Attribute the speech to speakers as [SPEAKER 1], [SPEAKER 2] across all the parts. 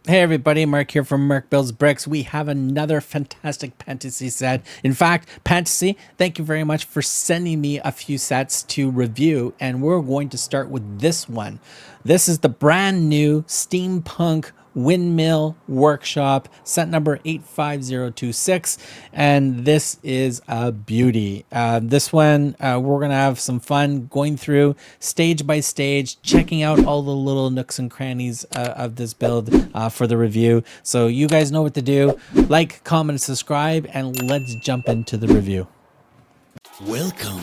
[SPEAKER 1] Hey everybody, Mark here from Mark Builds Bricks. We have another fantastic Pantasy set. In fact, Pantasy, thank you very much for sending me a few sets to review, and we're going to start with this one. This is the brand new Steampunk Windmill Workshop, set number 85026, and this is a beauty. This one, we're going to have some fun going through stage by stage, checking out all the little nooks and crannies of this build for the review. So you guys know what to do. Like, comment, subscribe, and let's jump into the review.
[SPEAKER 2] Welcome.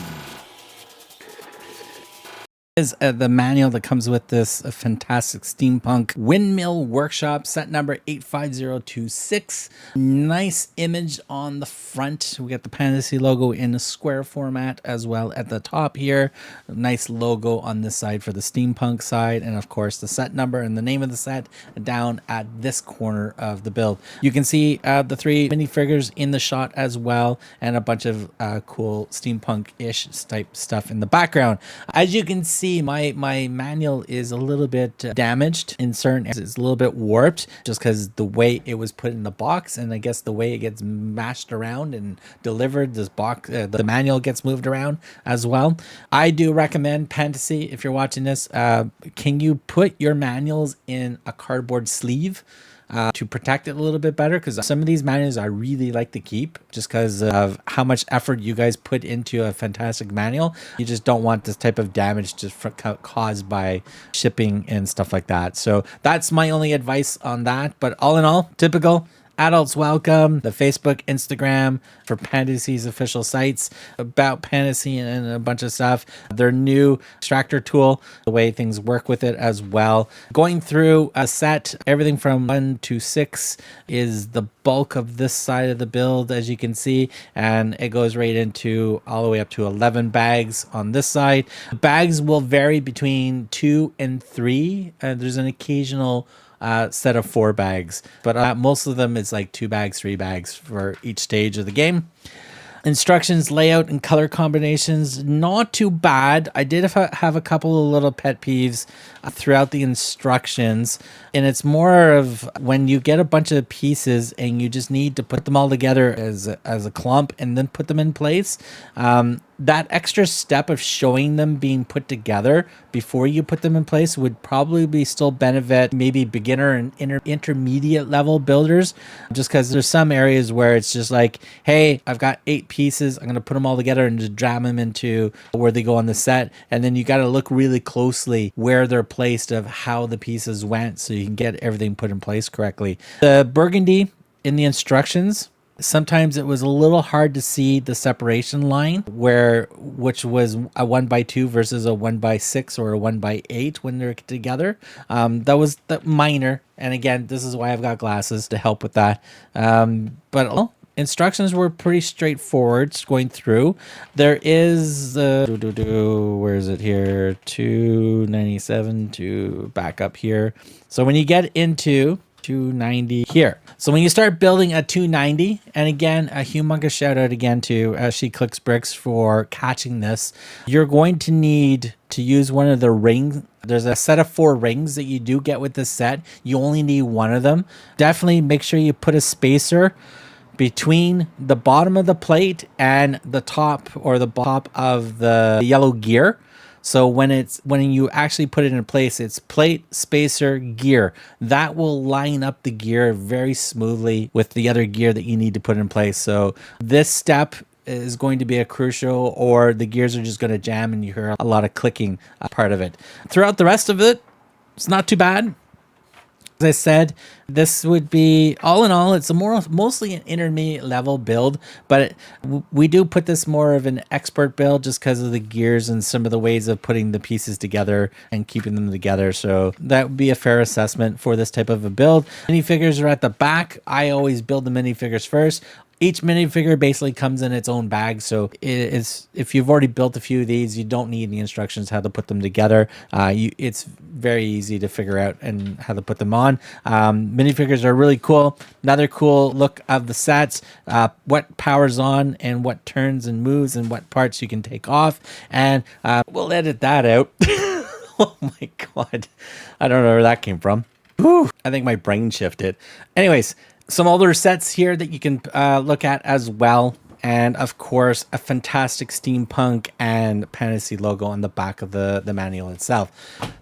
[SPEAKER 1] Is the manual that comes with this fantastic Steampunk Windmill Workshop, set number 85026. Nice image on the front. We got the Pantasy logo in a square format as well at the top here. Nice logo on this side for the Steampunk side, and of course the set number and the name of the set down at this corner of the build. You can see the three minifigures in the shot as well, and a bunch of cool steampunk-ish type stuff in the background. As you can see, my manual is a little bit damaged in certain areas. It's a little bit warped just because the way it was put in the box, and I guess the way it gets mashed around and delivered, this box, the manual gets moved around as well. I do recommend, Pantasy, if you're watching this, can you put your manuals in a cardboard sleeve to protect it a little bit better? Because some of these manuals I really like to keep just because of how much effort you guys put into a fantastic manual. You just don't want this type of damage just caused by shipping and stuff like that. So that's my only advice on that. But all in all, typical. Adults welcome. The Facebook, Instagram for Pantasy's official sites about Pantasy and a bunch of stuff. Their new extractor tool, the way things work with it as well. Going through a set, everything from 1 to 6 is the bulk of this side of the build, as you can see, and it goes right into all the way up to 11 bags on this side. Bags will vary between 2 and 3. There's an occasional set of 4 bags, but most of them is like 2 bags, 3 bags for each stage of the game. Instructions, layout, and color combinations, not too bad. I did have a couple of little pet peeves throughout the instructions, and it's more of when you get a bunch of pieces and you just need to put them all together as a clump and then put them in place. That extra step of showing them being put together before you put them in place would probably still benefit maybe beginner and intermediate level builders, just because there's some areas where it's just like, hey, I've got 8 pieces, I'm going to put them all together and just jam them into where they go on the set, and then you got to look really closely where they're placed of how the pieces went so you can get everything put in place correctly. The burgundy in the instructions, sometimes it was a little hard to see the separation line which was a 1x2 versus a 1x6 or a 1x8 when they're together. That was minor, and again, this is why I've got glasses to help with that. But instructions were pretty straightforward going through. There is where is it here, 297 to back up here. So when you get into 290 here. So when you start building a 290, and again, a humongous shout out again to She Clicks Bricks for catching this, you're going to need to use one of the rings. There's a set of 4 rings that you do get with this set. You only need one of them. Definitely make sure you put a spacer between the bottom of the plate and the top or the top of the yellow gear. So when you actually put it in place, it's plate, spacer, gear. That will line up the gear very smoothly with the other gear that you need to put in place. So this step is going to be a crucial, or the gears are just going to jam and you hear a lot of clicking part of it. Throughout the rest of it, it's not too bad. As I said, this would be, all in all, it's mostly an intermediate level build, but we do put this more of an expert build just because of the gears and some of the ways of putting the pieces together and keeping them together. So that would be a fair assessment for this type of a build. Minifigures are at the back. I always build the minifigures first. Each minifigure basically comes in its own bag, so if you've already built a few of these, you don't need the instructions how to put them together. It's very easy to figure out and how to put them on. Minifigures are really cool. Another cool look of the sets, what powers on and what turns and moves and what parts you can take off, and we'll edit that out. Oh my god, I don't know where that came from. Whew, I think my brain shifted. Anyways, some older sets here that you can look at as well. And of course, a fantastic Steampunk and Pantasy logo on the back of the manual itself.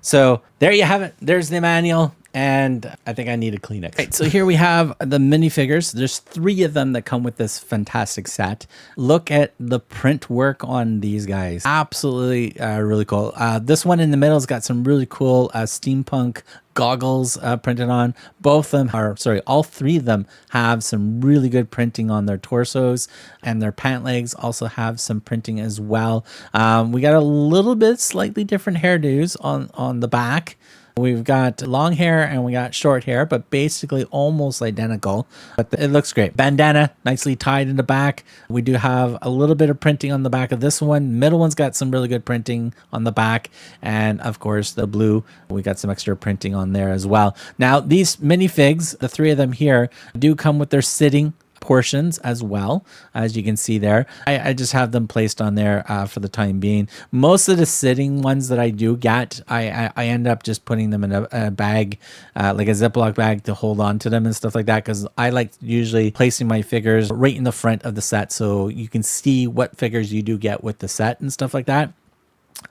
[SPEAKER 1] So there you have it. There's the manual. And I think I need a Kleenex. Right, so here we have the minifigures. There's 3 of them that come with this fantastic set. Look at the print work on these guys. Absolutely really cool. This one in the middle has got some really cool steampunk goggles printed on. Both of them are, sorry, all 3 of them have some really good printing on their torsos, and their pant legs also have some printing as well. We got a little bit slightly different hairdos on the back. We've got long hair and we got short hair, but basically almost identical. But it looks great. Bandana nicely tied in the back. We do have a little bit of printing on the back of this one. Middle one's got some really good printing on the back. And of course, the blue, we got some extra printing on there as well. Now, these minifigs, the 3 of them here, do come with their sitting portions as well, as you can see there. I just have them placed on there for the time being. Most of the sitting ones that I do get, I end up just putting them in a bag, like a Ziploc bag, to hold on to them and stuff like that, because I like usually placing my figures right in the front of the set so you can see what figures you do get with the set and stuff like that.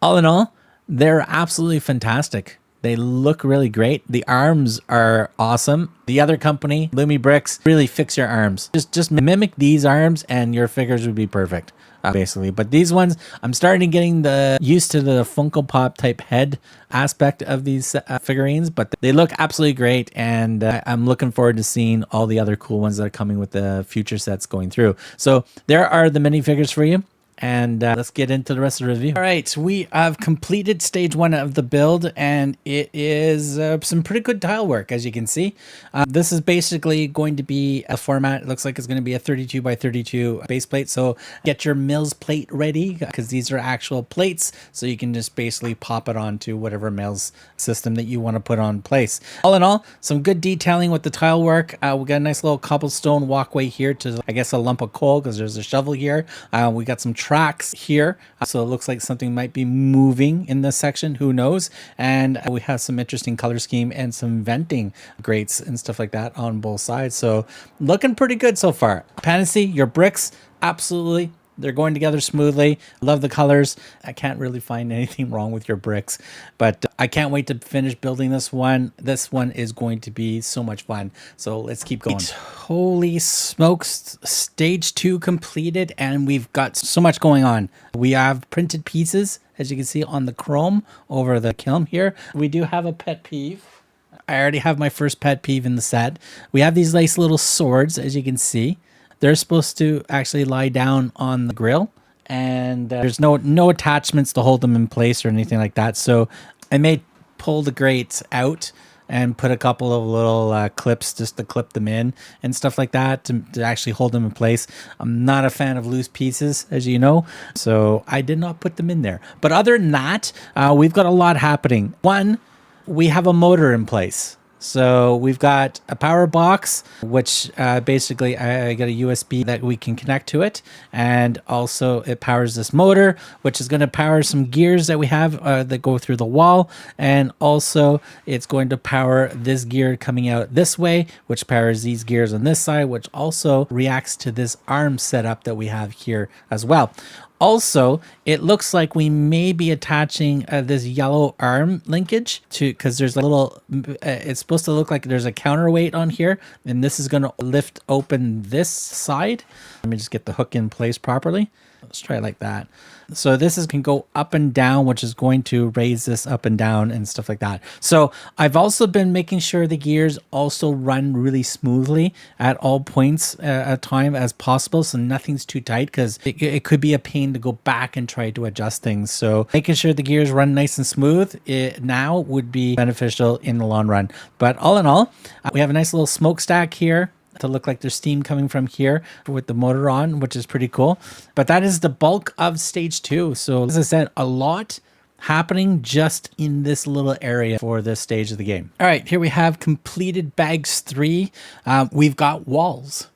[SPEAKER 1] All in all, they're absolutely fantastic. They look really great. The arms are awesome. The other company, BRIX, really fix your arms. Just mimic these arms and your figures would be perfect, basically. But these ones, I'm starting getting used to the Funko Pop type head aspect of these figurines, but they look absolutely great. And I'm looking forward to seeing all the other cool ones that are coming with the future sets going through. So there are the minifigures for you. And let's get into the rest of the review. All right, we have completed stage 1 of the build, and it is some pretty good tile work, as you can see. This is basically going to be a format. It looks like it's going to be a 32 by 32 base plate. So get your Mills plate ready, because these are actual plates. So you can just basically pop it onto whatever Mills system that you want to put on place. All in all, some good detailing with the tile work. We got a nice little cobblestone walkway here to, I guess, a lump of coal, because there's a shovel here. We got some tracks here, so it looks like something might be moving in this section, who knows. And we have some interesting color scheme and some venting grates and stuff like that on both sides, so looking pretty good so far. Pantasy, your bricks, absolutely, they're going together smoothly. Love the colors. I can't really find anything wrong with your bricks, but I can't wait to finish building this one. This one is going to be so much fun. So let's keep going. Holy smokes, stage 2 completed, and we've got so much going on. We have printed pieces, as you can see on the chrome over the kiln here. We do have a pet peeve. I already have my first pet peeve in the set. We have these nice little swords, as you can see. They're supposed to actually lie down on the grill, and there's no attachments to hold them in place or anything like that. So I may pull the grates out and put a couple of little clips just to clip them in and stuff like that to actually hold them in place. I'm not a fan of loose pieces, as you know, so I did not put them in there. But other than that, we've got a lot happening. One, we have a motor in place. So we've got a power box, which basically I got a USB that we can connect to it. And also it powers this motor, which is going to power some gears that we have that go through the wall. And also it's going to power this gear coming out this way, which powers these gears on this side, which also reacts to this arm setup that we have here as well. Also, it looks like we may be attaching this yellow arm linkage to, because there's a little, it's supposed to look like there's a counterweight on here, and this is going to lift open this side. Let me just get the hook in place properly. Let's try it like that. So this can go up and down, which is going to raise this up and down and stuff like that. So I've also been making sure the gears also run really smoothly at all points at time as possible. So nothing's too tight, because it could be a pain to go back and try to adjust things. So making sure the gears run nice and smooth now would be beneficial in the long run. But all in all, we have a nice little smokestack here to look like there's steam coming from here with the motor on, which is pretty cool. But that is the bulk of stage 2. So as I said, a lot happening just in this little area for this stage of the game. All right, here we have completed bags 3. We've got walls.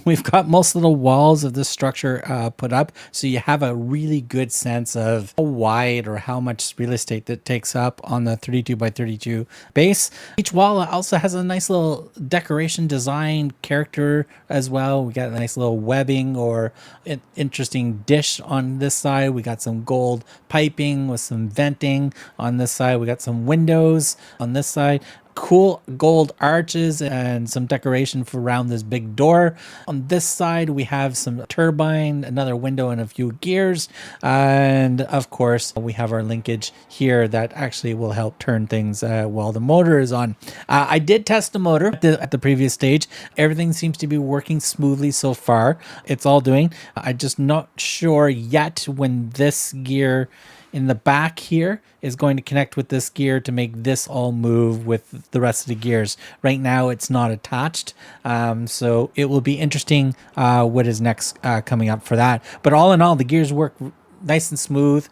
[SPEAKER 1] We've got most of the walls of this structure put up, so you have a really good sense of how wide or how much real estate that takes up on the 32 by 32 base. Each wall also has a nice little decoration design character as well. We got a nice little webbing or an interesting dish on this side. We got some gold piping with some venting on this side. We got some windows on this side, cool gold arches and some decoration for around this big door. On this side we have some turbine, another window, and a few gears, and of course we have our linkage here that actually will help turn things while the motor is on. I did test the motor at the previous stage. Everything seems to be working smoothly so far. It's all doing. I'm just not sure yet when this gear in the back here is going to connect with this gear to make this all move with the rest of the gears. Right now it's not attached, so it will be interesting what is next coming up for that. But all in all, the gears work nice and smooth.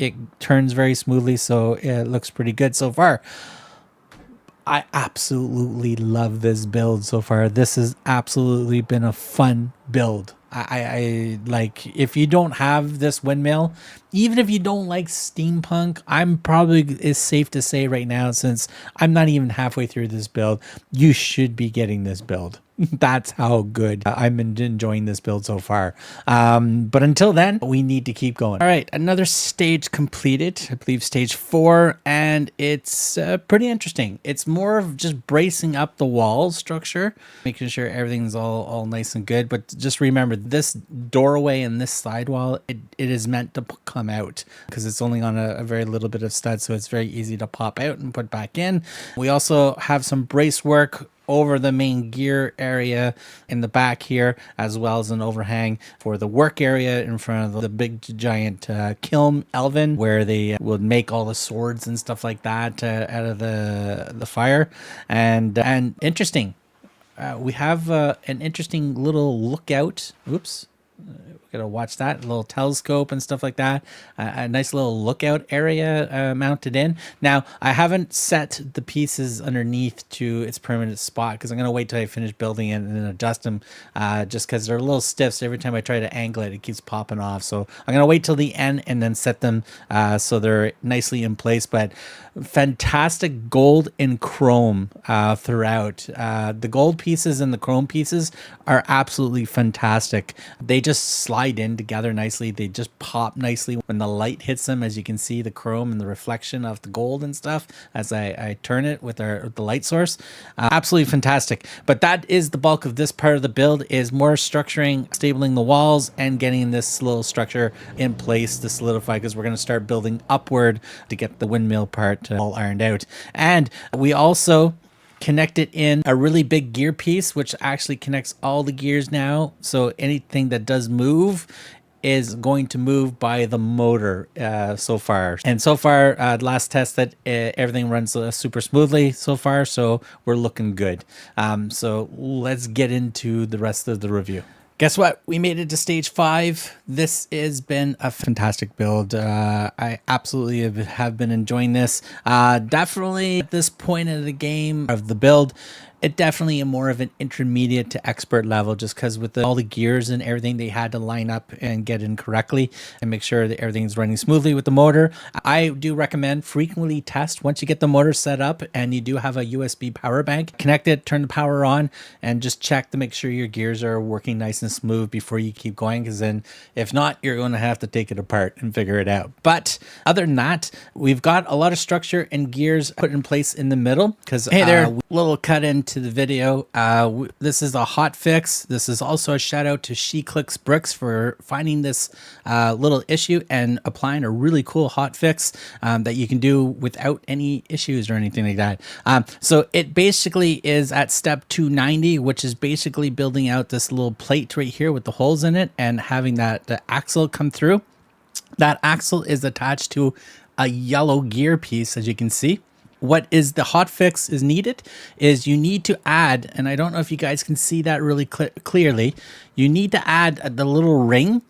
[SPEAKER 1] It turns very smoothly, so it looks pretty good so far. I absolutely love this build so far. This has absolutely been a fun build. I like, if you don't have this windmill, even if you don't like steampunk, I'm probably, it's safe to say right now, since I'm not even halfway through this build, you should be getting this build. That's how good I'm enjoying this build so far. But until then, we need to keep going. All right, another stage completed. I believe stage 4, and it's pretty interesting. It's more of just bracing up the wall structure, making sure everything's all nice and good. But just remember, this doorway and this sidewall, it is meant to come out because it's only on a very little bit of stud, so it's very easy to pop out and put back in. We also have some brace work over the main gear area in the back here, as well as an overhang for the work area in front of the big giant kiln elven, where they would make all the swords and stuff like that out of the fire. And interesting, we have an interesting little lookout. Oops. Gotta watch that, a little telescope and stuff like that. A nice little lookout area mounted in. Now, I haven't set the pieces underneath to its permanent spot because I'm gonna wait till I finish building it and then adjust them, just because they're a little stiff, so every time I try to angle it, it keeps popping off. So I'm gonna wait till the end and then set them so they're nicely in place. But fantastic gold and chrome throughout. The gold pieces and the chrome pieces are absolutely fantastic. They just slide in together nicely. They just pop nicely when the light hits them, as you can see the chrome and the reflection of the gold and stuff as I turn it with the light source. Absolutely fantastic. But that is the bulk of this part of the build, is more structuring, stabling the walls, and getting this little structure in place to solidify, because we're going to start building upward to get the windmill part all ironed out. And we also connected in a really big gear piece, which actually connects all the gears now. So anything that does move is going to move by the motor so far. And so far, last test that everything runs super smoothly so far. So we're looking good. So let's get into the rest of the review. Guess what? We made it to stage 5. This has been a fantastic build. I absolutely have been enjoying this. Definitely at this point of the game, of the build, it definitely more of an intermediate to expert level, just because with all the gears and everything, they had to line up and get in correctly and make sure that everything's running smoothly with the motor. I do recommend frequently test once you get the motor set up and you do have a USB power bank. Connect it, turn the power on, and just check to make sure your gears are working nice and smooth before you keep going, because then if not, you're going to have to take it apart and figure it out. But other than that, we've got a lot of structure and gears put in place in the middle, because hey there, little cut into the video. This is a hot fix. This is also a shout out to BRIX for finding this little issue and applying a really cool hot fix that you can do without any issues or anything like that. So it basically is at step 290, which is basically building out this little plate right here with the holes in it and having the axle come through. That axle is attached to a yellow gear piece, as you can see. What is the hot fix is needed is you need to add, and I don't know if you guys can see that really clearly, you need to add the little ring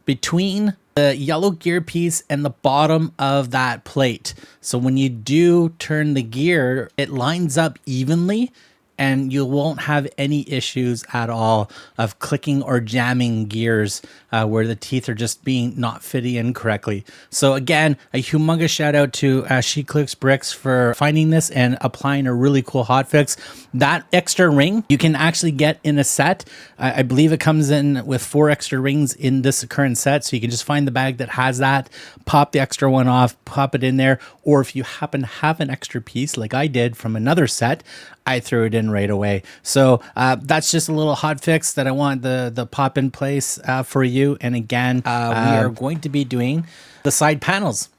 [SPEAKER 1] between the yellow gear piece and the bottom of that plate. So when you do turn the gear, it lines up evenly and you won't have any issues at all of clicking or jamming gears where the teeth are just being not fitting in correctly. So again, a humongous shout out to She Clicks Bricks for finding this and applying a really cool hotfix. That extra ring you can actually get in a set. I believe it comes in with 4 extra rings in this current set, so you can just find the bag that has that, pop the extra one off, pop it in there, or if you happen to have an extra piece like I did from another set, I threw it in right away. So that's just a little hot fix that I want the pop in place for you. And again, we are going to be doing the side panels.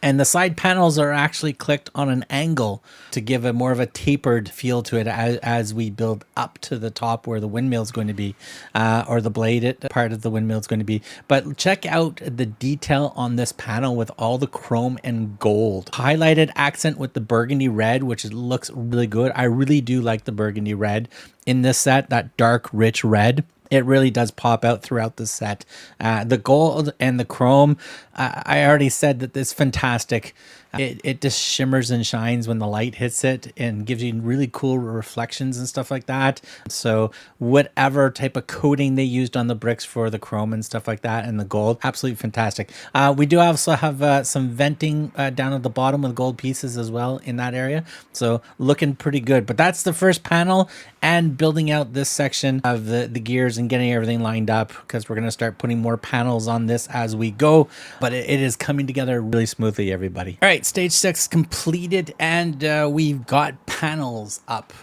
[SPEAKER 1] And the side panels are actually clicked on an angle to give a more of a tapered feel to it as we build up to the top where the windmill is going to be, or the bladed part of the windmill is going to be. But check out the detail on this panel with all the chrome and gold. Highlighted accent with the burgundy red, which looks really good. I really do like the burgundy red in this set, that dark, rich red. It really does pop out throughout the set. The gold and the chrome, I already said that it's fantastic. It just shimmers and shines when the light hits it and gives you really cool reflections and stuff like that. So whatever type of coating they used on the bricks for the chrome and stuff like that and the gold, absolutely fantastic. We do also have some venting down at the bottom with gold pieces as well in that area. So looking pretty good. But that's the first panel and building out this section of the gears and getting everything lined up, because we're going to start putting more panels on this as we go. But it is coming together really smoothly, everybody. All right, stage 6 completed, and we've got panels up,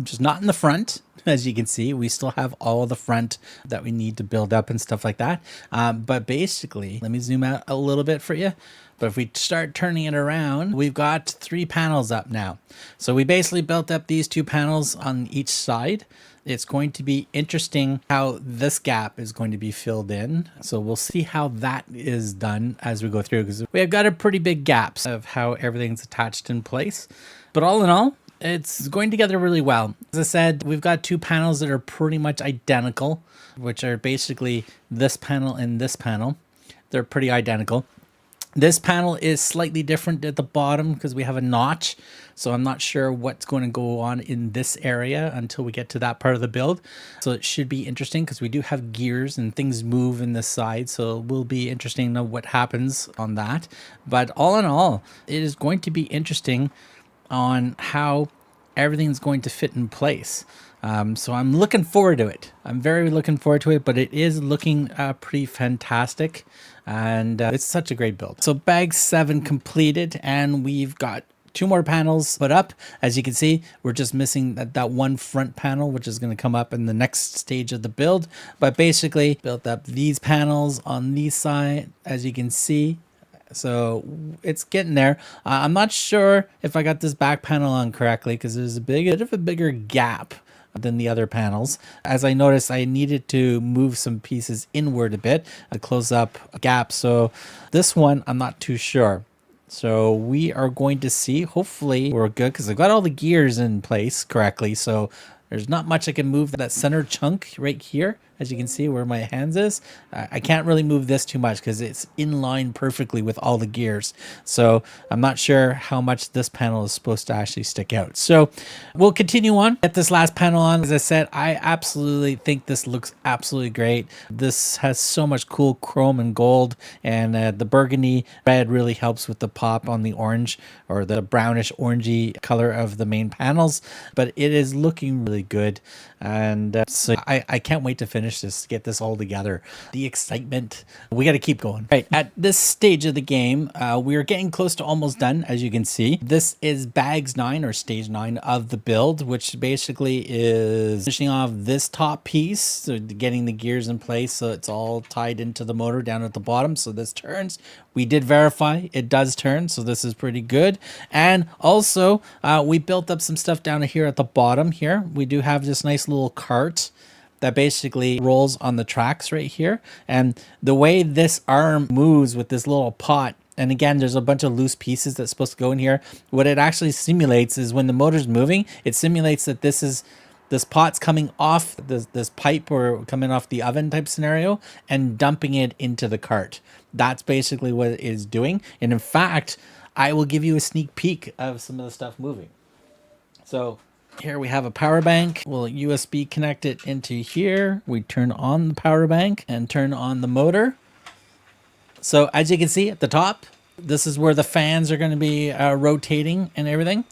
[SPEAKER 1] just not in the front. As you can see, we still have all of the front that we need to build up and stuff like that. But basically, let me zoom out a little bit for you. But if we start turning it around, we've got 3 panels up now. So we basically built up these 2 panels on each side. It's going to be interesting how this gap is going to be filled in. So we'll see how that is done as we go through, because we have got a pretty big gaps of how everything's attached in place. But all in all, it's going together really well. As I said, we've got 2 panels that are pretty much identical, which are basically this panel and this panel. They're pretty identical. This panel is slightly different at the bottom because we have a notch. So I'm not sure what's going to go on in this area until we get to that part of the build. So it should be interesting because we do have gears and things move in this side. So it will be interesting to know what happens on that. But all in all, it is going to be interesting on how everything's going to fit in place. So I'm looking forward to it. I'm very looking forward to it, but it is looking pretty fantastic. And it's such a great build. So bag 7 completed, and we've got 2 more panels put up. As you can see, we're just missing that one front panel, which is going to come up in the next stage of the build. But basically built up these panels on these side, as you can see. So it's getting there. I'm not sure if I got this back panel on correctly because there's a bit of a bigger gap than the other panels. As I noticed, I needed to move some pieces inward a bit to close up a gap. So this one, I'm not too sure. So we are going to see. Hopefully we're good because I've got all the gears in place correctly. So there's not much I can move. That center chunk right here, as you can see where my hands is, I can't really move this too much because it's in line perfectly with all the gears. So I'm not sure how much this panel is supposed to actually stick out. So we'll continue on, get this last panel on. As I said, I absolutely think this looks absolutely great. This has so much cool chrome and gold, and the burgundy red really helps with the pop on the orange, or the brownish orangey color of the main panels. But it is looking really good, and so I can't wait to finish this, to get this all together. The excitement, we got to keep going. Right, at this stage of the game, we are getting close to almost done. As you can see, this is bags 9 or stage 9 of the build, which basically is finishing off this top piece, so getting the gears in place so it's all tied into the motor down at the bottom. So this turns. We did verify it does turn, so this is pretty good. And also we built up some stuff down here at the bottom here. We do have this nice little cart that basically rolls on the tracks right here. And the way this arm moves with this little pot, and again, there's a bunch of loose pieces that's supposed to go in here. What it actually simulates is when the motor's moving, it simulates that this pot's coming off this pipe or coming off the oven type scenario and dumping it into the cart. That's basically what it is doing. And in fact, I will give you a sneak peek of some of the stuff moving. So Here we have a power bank. We'll USB connect it into here. We turn on the power bank and turn on the motor. So as you can see at the top, this is where the fans are going to be rotating and everything.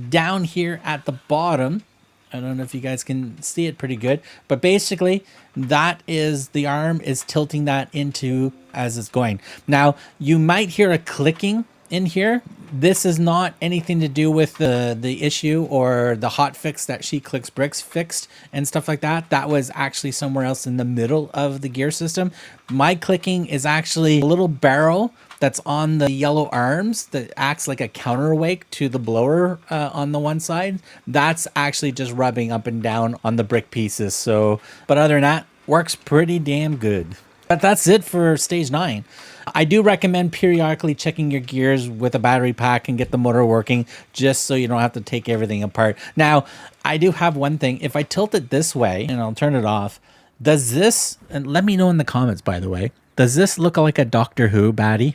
[SPEAKER 1] Down here at the bottom, I don't know if you guys can see it pretty good, but basically that is the arm is tilting that into as it's going. Now you might hear a clicking in here. This is not anything to do with the issue or the hot fix that She Clicks Bricks fixed and stuff like that. That was actually somewhere else in the middle of the gear system. My clicking is actually a little barrel that's on the yellow arms that acts like a counterweight to the blower on the one side. That's actually just rubbing up and down on the brick pieces. So, but other than that, works pretty damn good. But that's it for stage 9. I do recommend periodically checking your gears with a battery pack and get the motor working just so you don't have to take everything apart. Now, I do have one thing. If I tilt it this way and I'll turn it off, does this, and let me know in the comments, by the way, does this look like a Doctor Who baddie?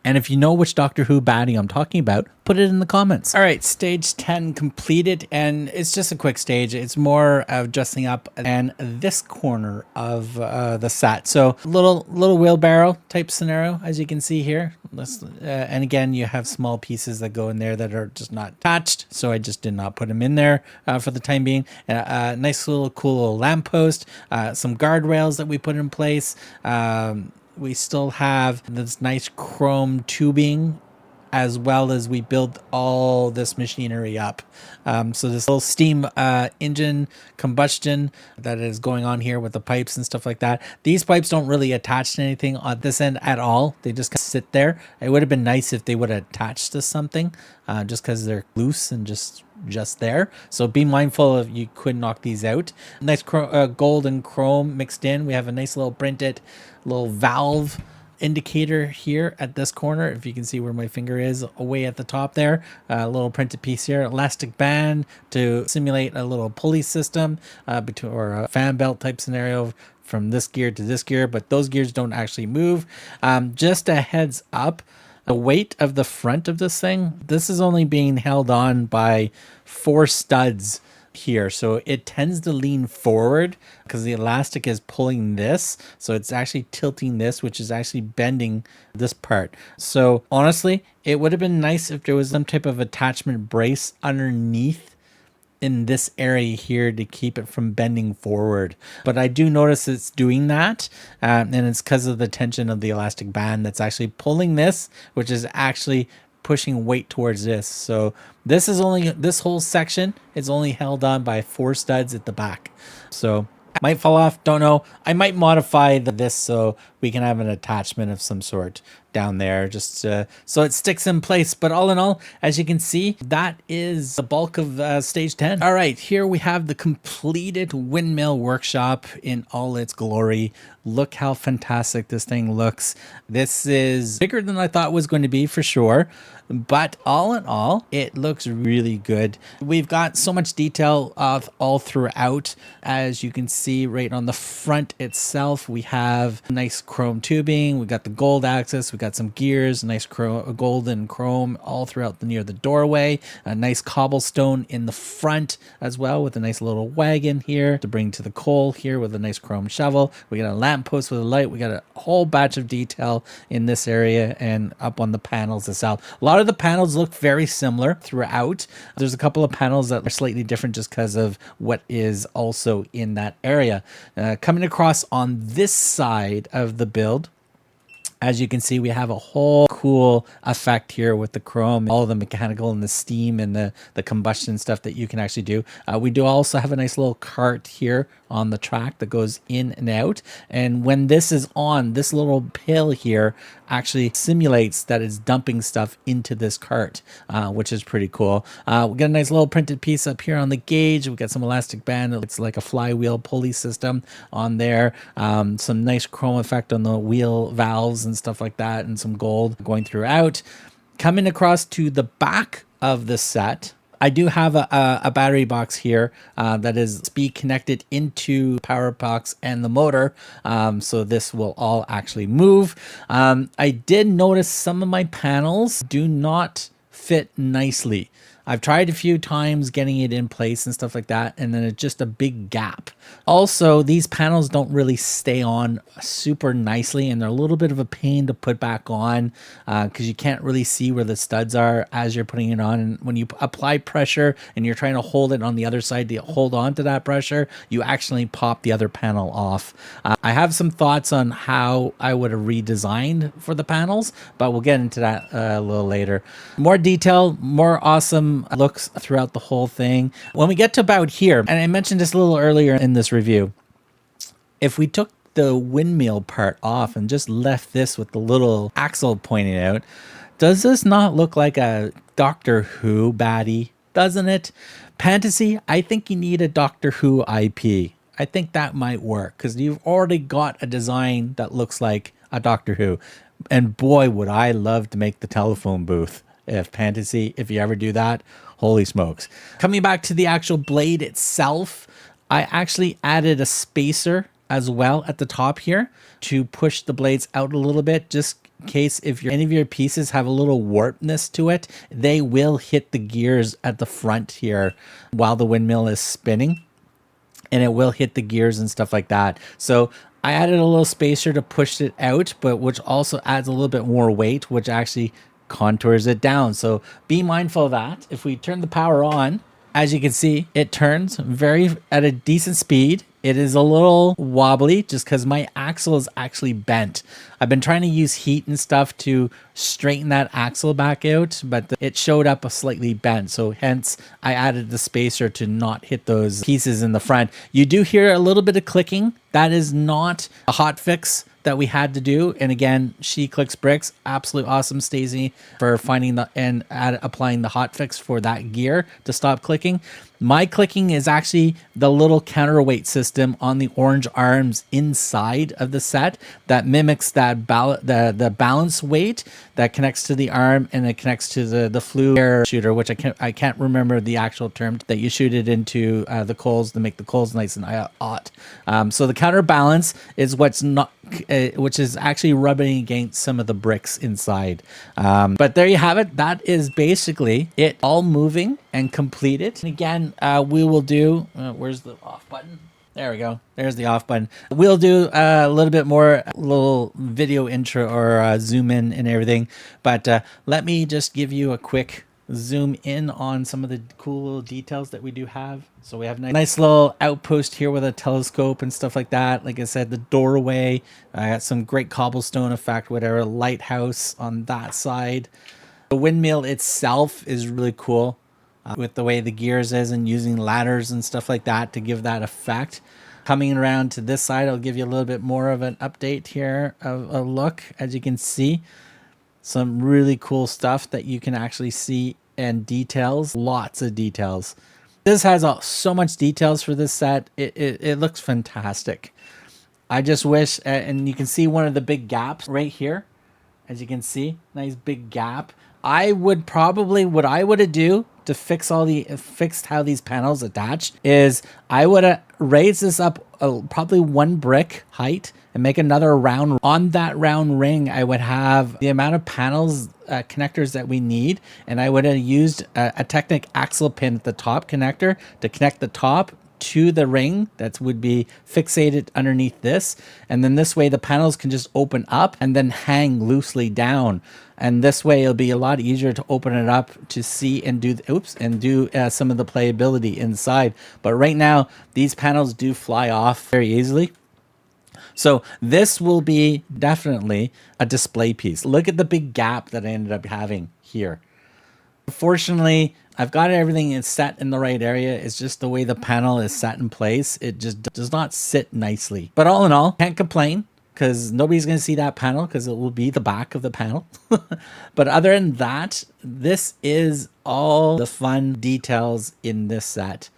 [SPEAKER 1] And if you know which Doctor Who baddie I'm talking about, put it in the comments. All right, stage 10 completed, and it's just a quick stage. It's more of dressing up and this corner of the set. So little wheelbarrow type scenario, as you can see here. And again, you have small pieces that go in there that are just not attached, so I just did not put them in there for the time being. Nice little cool little lamppost, some guardrails that we put in place. We still have this nice chrome tubing, as well as we build all this machinery up. So this little steam engine combustion that is going on here with the pipes and stuff like that. These pipes don't really attach to anything on this end at all. They just kind of sit there. It would have been nice if they would have attached to something just because they're loose and just there. So be mindful of you could knock these out. Nice gold and chrome mixed in. We have a nice little printed little valve indicator here at this corner, if you can see where my finger is away at the top there. A little printed piece here, elastic band to simulate a little pulley system or a fan belt type scenario from this gear to this gear, but those gears don't actually move. Just a heads up, the weight of the front of this thing, this is only being held on by 4 studs here, so it tends to lean forward because the elastic is pulling this, so it's actually tilting this, which is actually bending this part. So honestly, it would have been nice if there was some type of attachment brace underneath in this area here to keep it from bending forward, but I do notice it's doing that, and it's because of the tension of the elastic band that's actually pulling this, which is actually pushing weight towards this. So this whole section is only held on by 4 studs at the back. So might fall off, don't know. I might modify this so we can have an attachment of some sort down there, just so it sticks in place. But all in all, as you can see, that is the bulk of stage 10. All right, here we have the completed windmill workshop in all its glory. Look how fantastic this thing looks. This is bigger than I thought it was going to be for sure, but all in all, it looks really good. We've got so much detail all throughout. As you can see right on the front itself, we have nice chrome tubing, we got the gold axis, we got some gears, nice gold and chrome all throughout near the doorway, a nice cobblestone in the front as well with a nice little wagon here to bring to the coal here with a nice chrome shovel. We got a lamppost with a light. We got a whole batch of detail in this area and up on the panels itself. A lot of the panels look very similar throughout. There's a couple of panels that are slightly different just because of what is also in that area. Coming across on this side of the build, as you can see, we have a whole cool effect here with the chrome, all the mechanical and the steam and the combustion stuff that you can actually do. We do also have a nice little cart here on the track that goes in and out. And when this is on, this little pill here actually simulates that it's dumping stuff into this cart, which is pretty cool. We got a nice little printed piece up here on the gauge. We got some elastic band. It looks like a flywheel pulley system on there. Some nice chrome effect on the wheel valves and stuff like that, and some gold going throughout. Coming across to the back of the set, I do have a battery box here that is be connected into power box and the motor, so this will all actually move. I did notice some of my panels do not fit nicely. I've tried a few times getting it in place and stuff like that, and then it's just a big gap. Also, these panels don't really stay on super nicely, and they're a little bit of a pain to put back on because you can't really see where the studs are as you're putting it on. And when you apply pressure and you're trying to hold it on the other side to hold on to that pressure, you actually pop the other panel off. I have some thoughts on how I would have redesigned for the panels, but we'll get into that a little later. More detail, more awesome looks throughout the whole thing. When we get to about here, and I mentioned this a little earlier in this review, if we took the windmill part off and just left this with the little axle pointing out, does this not look like a Doctor Who baddie? Doesn't it? Pantasy, I think you need a Doctor Who IP. I think that might work because you've already got a design that looks like a Doctor Who. And boy, would I love to make the telephone booth. If Pantasy, if you ever do that, holy smokes. Coming back to the actual blade itself, I actually added a spacer as well at the top here to push the blades out a little bit, just in case if any of your pieces have a little warpness to it, they will hit the gears at the front here while the windmill is spinning, and it will hit the gears and stuff like that. So I added a little spacer to push it out, but which also adds a little bit more weight, which actually contours it down. So be mindful of that. If we turn the power on, as you can see, it turns at a decent speed. It is a little wobbly just because my axle is actually bent. I've been trying to use heat and stuff to straighten that axle back out, but it showed up a slightly bent. So hence I added the spacer to not hit those pieces in the front. You do hear a little bit of clicking. That is not a hot fix that we had to do. And again, She Clicks Bricks, absolutely awesome, Stacey, for finding applying the hot fix for that gear to stop clicking. My clicking is actually the little counterweight system on the orange arms inside of the set that mimics that the balance weight that connects to the arm, and it connects to the flue air shooter, which I can't remember the actual term, that you shoot it into the coals to make the coals nice and hot. So the counterbalance is which is actually rubbing against some of the bricks inside. But there you have it. That is basically it, all moving and completed. And again, we will do, where's the off button? There we go. There's the off button. We'll do a little bit more little video intro or zoom in and everything. But let me just give you a quick zoom in on some of the cool little details that we do have. So we have a nice little outpost here with a telescope and stuff like that. Like I said, the doorway, I got some great cobblestone effect, whatever, lighthouse on that side. The windmill itself is really cool with the way the gears is and using ladders and stuff like that to give that effect. Coming around to this side, I'll give you a little bit more of an update here of a look. As you can see, some really cool stuff that you can actually see, and details, lots of details. This has so much details for this set. It looks fantastic. I just wish, and you can see one of the big gaps right here. As you can see, nice big gap. I would probably, what I would do to fix how these panels attach is I would have raised this up probably 1 brick height and make another round. On that round ring, I would have the amount of panels connectors that we need, and I would have used a Technic axle pin at the top connector to connect the top to the ring that would be fixated underneath this, and then this way the panels can just open up and then hang loosely down, and this way it'll be a lot easier to open it up to see and do some of the playability inside. But right now these panels do fly off very easily. So this will be definitely a display piece. Look at the big gap that I ended up having here. Fortunately, I've got everything set in the right area. It's just the way the panel is set in place. It just does not sit nicely. But all in all, can't complain because nobody's going to see that panel because it will be the back of the panel. But other than that, this is all the fun details in this set.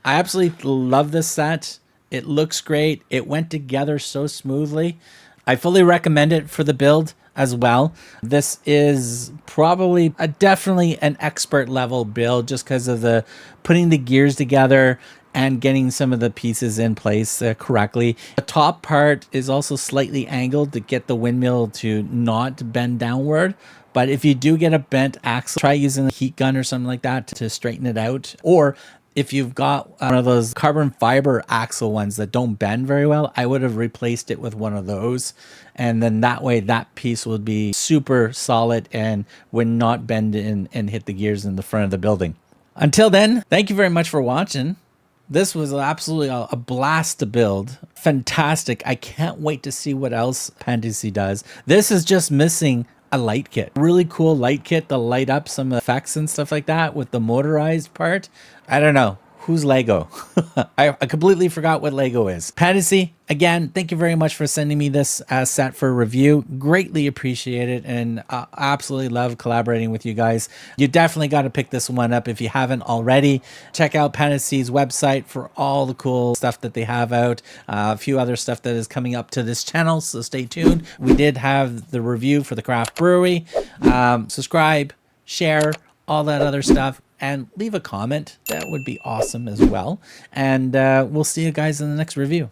[SPEAKER 1] I absolutely love this set. It looks great. It went together so smoothly. I fully recommend it for the build as well. This is probably definitely an expert level build just because of the putting the gears together and getting some of the pieces in place correctly. The top part is also slightly angled to get the windmill to not bend downward, But if you do get a bent axle, try using a heat gun or something like that to straighten it out. Or if you've got one of those carbon fiber axle ones that don't bend very well, I would have replaced it with one of those. And then that way that piece would be super solid and would not bend in and hit the gears in the front of the building. Until then, thank you very much for watching. This was absolutely a blast to build. Fantastic. I can't wait to see what else Pantasy does. This is just missing a light kit. Really cool light kit to light up some effects and stuff like that with the motorized part. I don't know. Who's Lego? I completely forgot what Lego is. Pantasy, again, thank you very much for sending me this set for review. Greatly appreciate it, and absolutely love collaborating with you guys. You definitely got to pick this one up if you haven't already. Check out Pantasy's website for all the cool stuff that they have out. A few other stuff that is coming up to this channel, so stay tuned. We did have the review for the craft brewery. Subscribe, share, all that other stuff, and leave a comment. That would be awesome as well. And we'll see you guys in the next review.